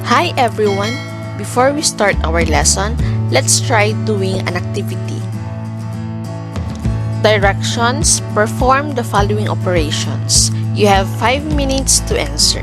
Hi everyone! Before we start our lesson, let's try doing an activity. Directions: perform the following operations. You have 5 minutes to answer.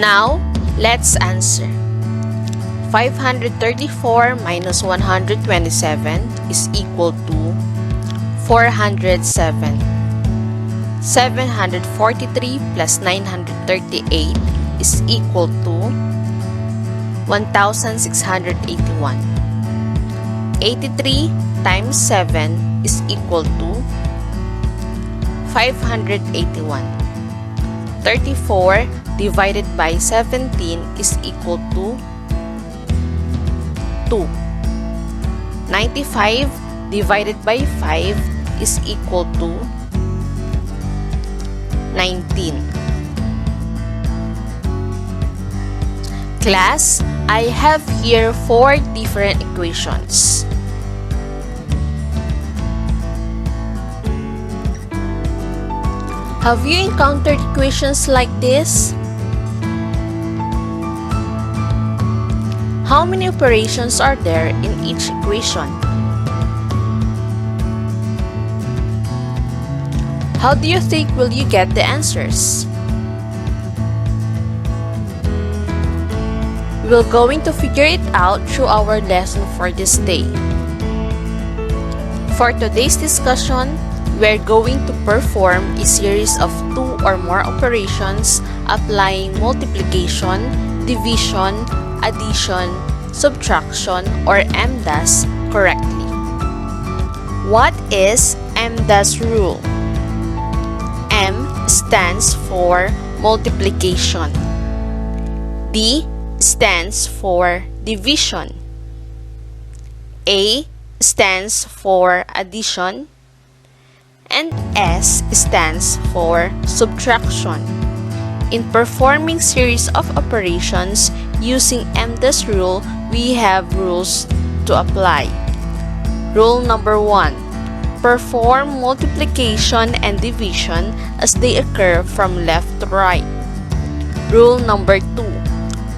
Now, let's answer. 534 minus 127 is equal to 407. 743 plus 938 is equal to 1,681. 83 times 7 is equal to 581. 34 divided by 17 is equal to 2. 95 divided by 5 is equal to 19. Class, I have here 4 different equations. Have you encountered equations like this? How many operations are there in each equation? How do you think will you get the answers? We're going to figure it out through our lesson for this day. For today's discussion, we're going to perform a series of 2 or more operations applying multiplication, division, addition, subtraction, or MDAS correctly. What is MDAS rule? M stands for multiplication. D stands for division. A stands for addition. And S stands for subtraction. In performing series of operations using MDAS rule, we have rules to apply. Rule number 1. Perform multiplication and division as they occur from left to right. Rule number 2.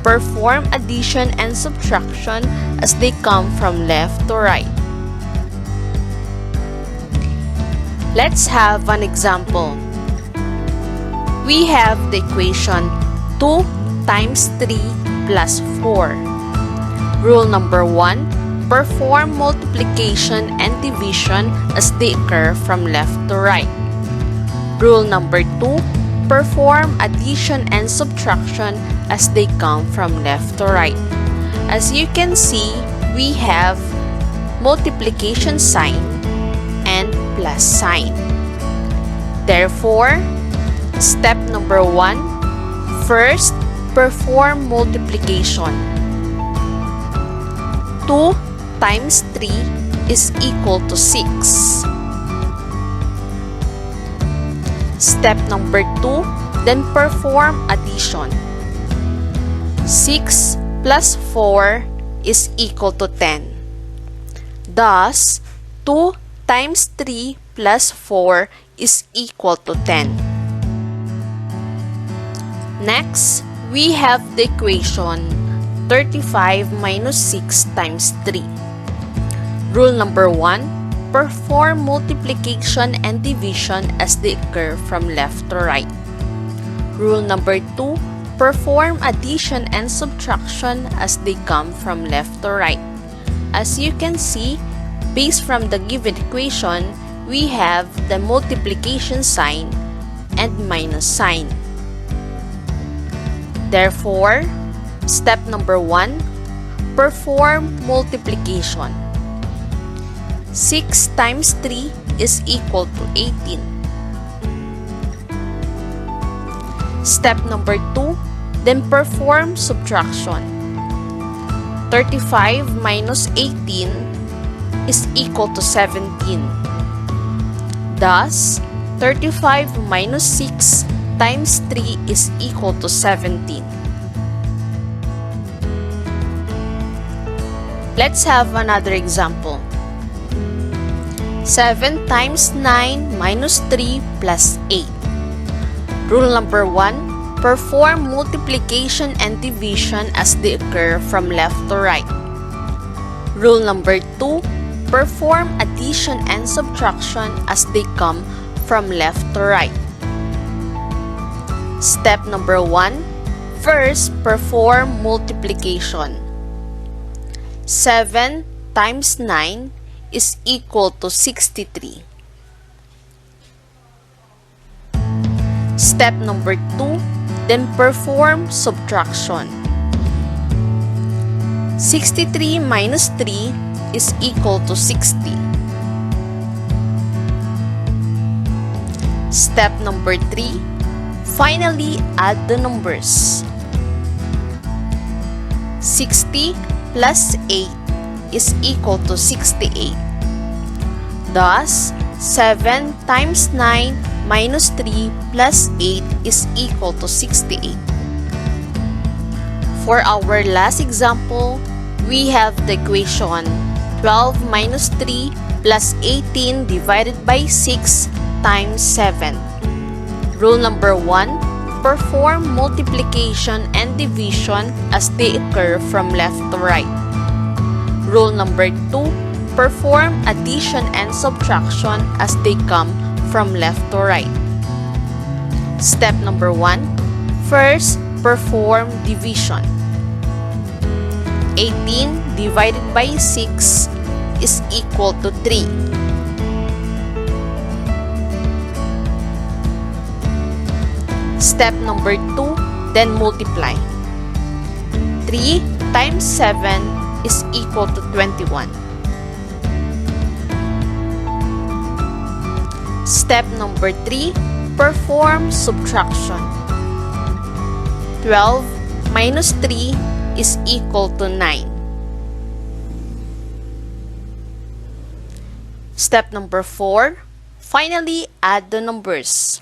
Perform addition and subtraction as they come from left to right. Let's have an example. We have the equation 2 times 3 plus 4. Rule number 1. Perform multiplication and division as they occur from left to right. Rule number 2. Perform addition and subtraction as they come from left to right. As you can see, we have multiplication sign and plus sign. Therefore, step number 1, first, perform multiplication. 2 times 3 is equal to 6. Step number 2, then perform addition. 6 plus 4 is equal to 10. Thus, 2 times 3 plus 4 is equal to 10. Next, we have the equation 35 minus 6 times 3. Rule number 1. Perform multiplication and division as they occur from left to right. Rule number 2. Perform addition and subtraction as they come from left to right. As you can see, based from the given equation, we have the multiplication sign and minus sign. Therefore, step number 1, perform multiplication. 6 times 3 is equal to 18. Step number 2, then perform subtraction. 35 minus 18 is equal to 17. Thus, 35 minus 6 times 3 is equal to 17. Let's have another example. 7 times 9 minus 3 plus 8. Rule number 1. Perform multiplication and division as they occur from left to right. Rule number 2. Perform addition and subtraction as they come from left to right. Step number 1. First, perform multiplication. 7 times 9 is equal to 63. Step number 2, then perform subtraction. 63 minus 3 is equal to 60. Step number 3, finally add the numbers. 60 plus 8 is equal to 68. Thus, 7 times 9 minus 3 plus 8 is equal to 68. For our last example, we have the equation 12 minus 3 plus 18 divided by 6 times 7. Rule number 1, perform multiplication and division as they occur from left to right. Rule number 2, perform addition and subtraction as they come from left to right. Step number 1, first, perform division. 18 divided by 6 is equal to 3. Step number 2, then multiply. 3 times 7 is equal to 21. Step number 3, perform subtraction. 12 minus 3 is equal to 9. Step number 4, finally add the numbers.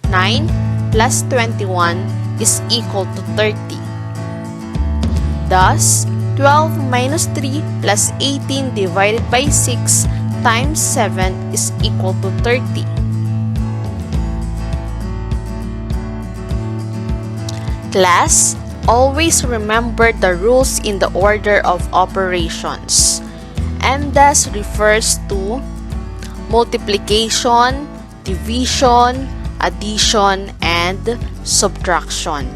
9 plus 21 is equal to 30. Thus, 12 minus 3 plus 18 divided by 6 times 7 is equal to 30. Class, always remember the rules in the order of operations. MDAS refers to multiplication, division, addition, and subtraction.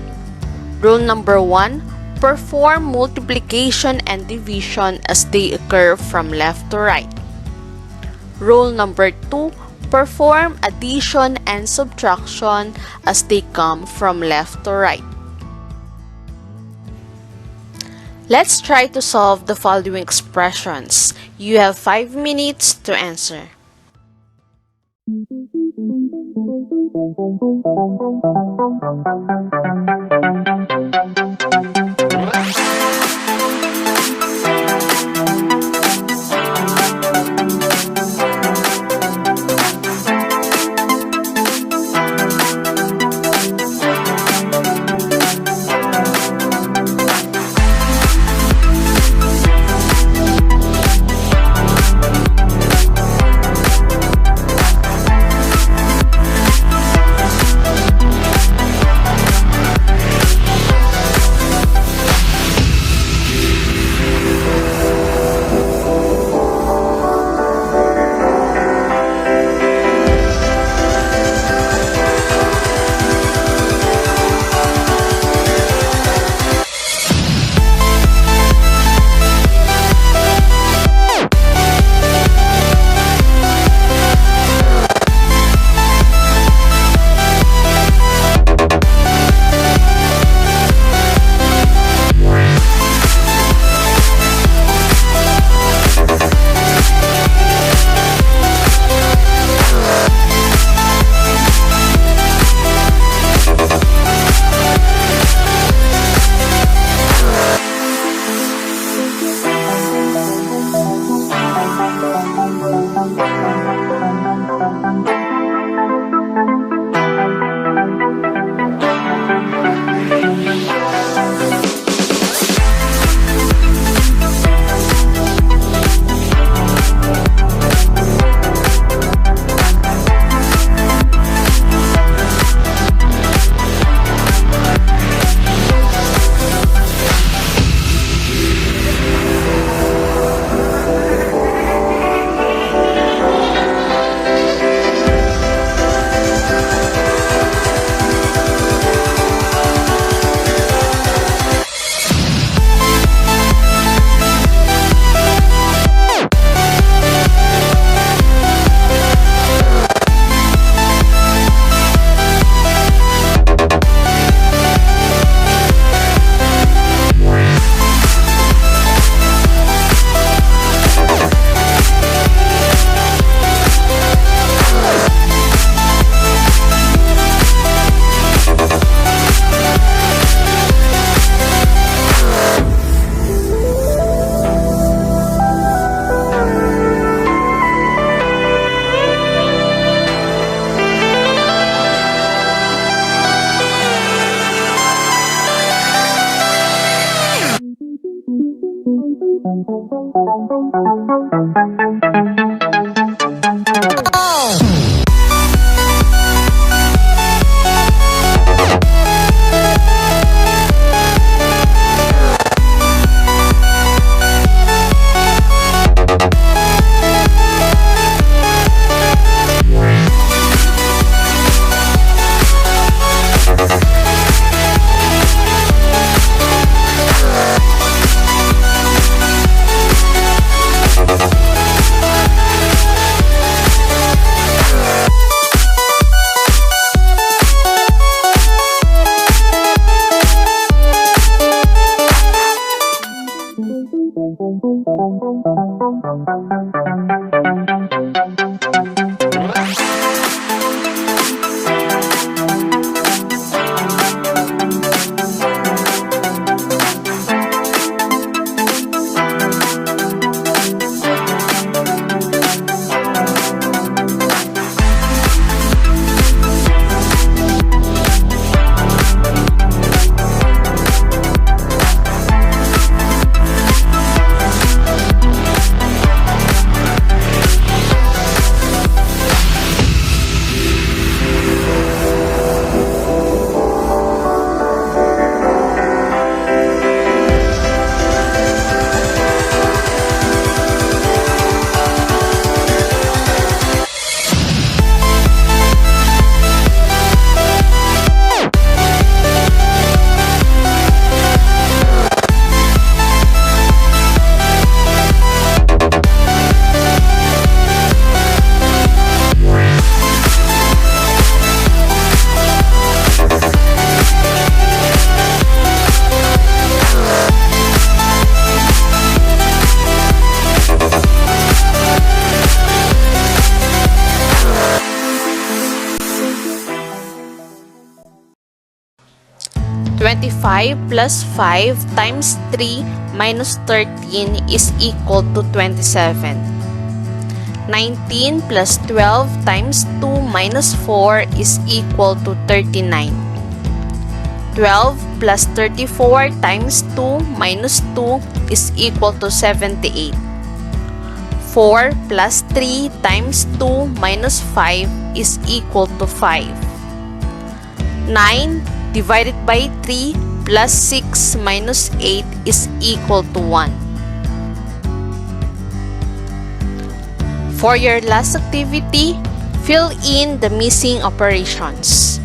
Rule number 1, perform multiplication and division as they occur from left to right. Rule number 2, perform addition and subtraction as they come from left to right. Let's try to solve the following expressions. You have 5 minutes to answer. 25 plus 5 times 3 minus 13 is equal to 27. 19 plus 12 times 2 minus 4 is equal to 39. 12 plus 34 times 2 minus 2 is equal to 78. 4 plus 3 times 2 minus 5 is equal to 5. 9 divided by 3 plus 6 minus 8 is equal to 1. For your last activity, fill in the missing operations.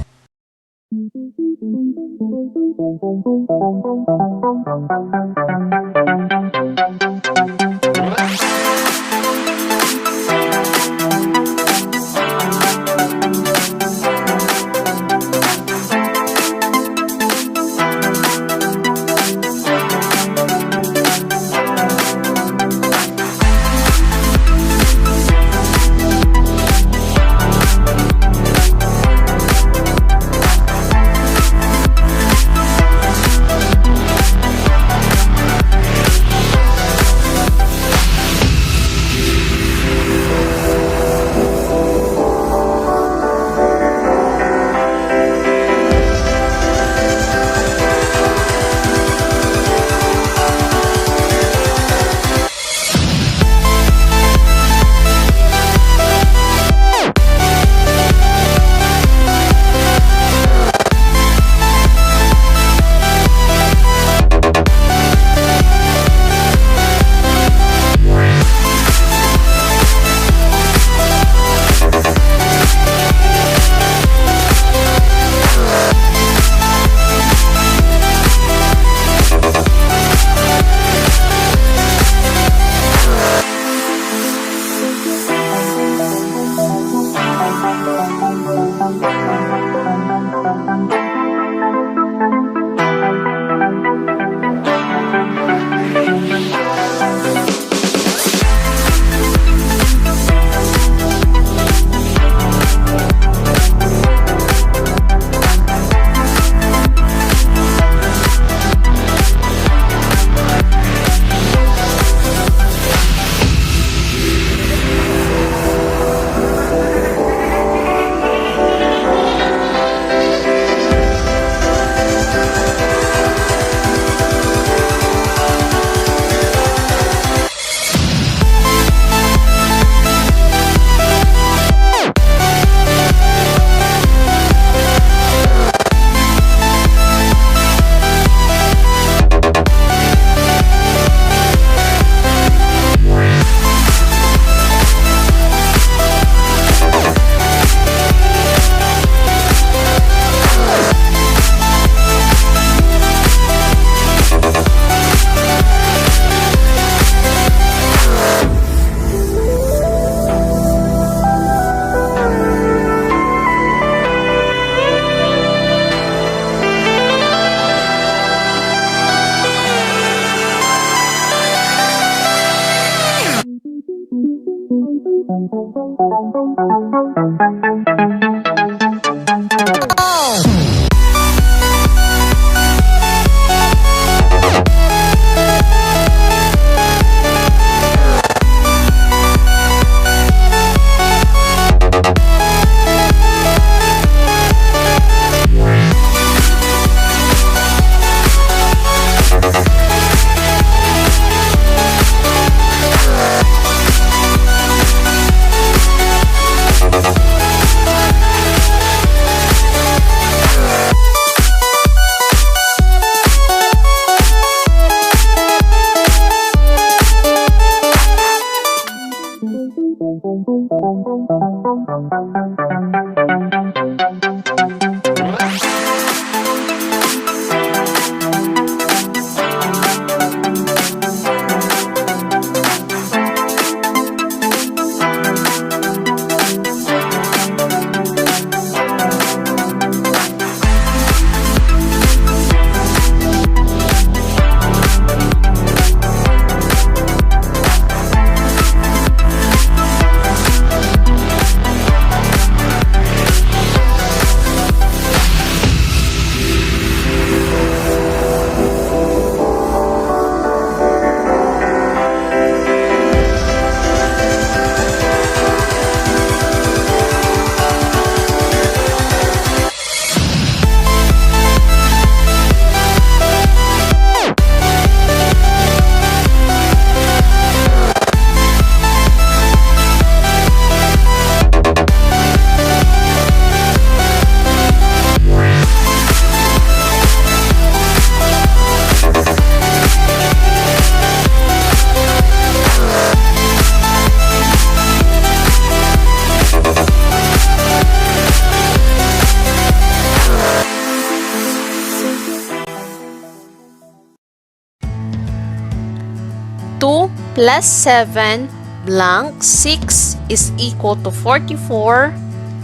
plus 7 blank 6 is equal to 44,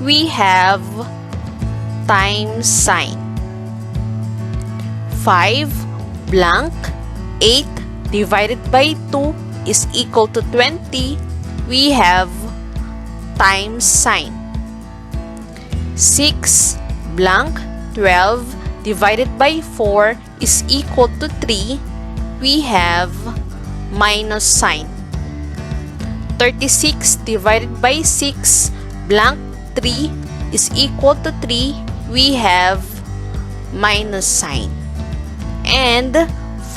we have times sign. 5 blank 8 divided by 2 is equal to 20, we have times sign. 6 blank 12 divided by 4 is equal to 3, we have minus sign. 36 divided by 6 blank 3 is equal to 3, we have minus sign. And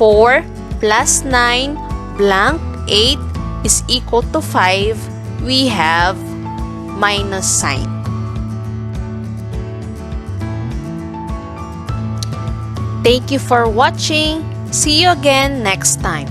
4 plus 9 blank 8 is equal to 5, we have minus sign. Thank you for watching. See you again next time.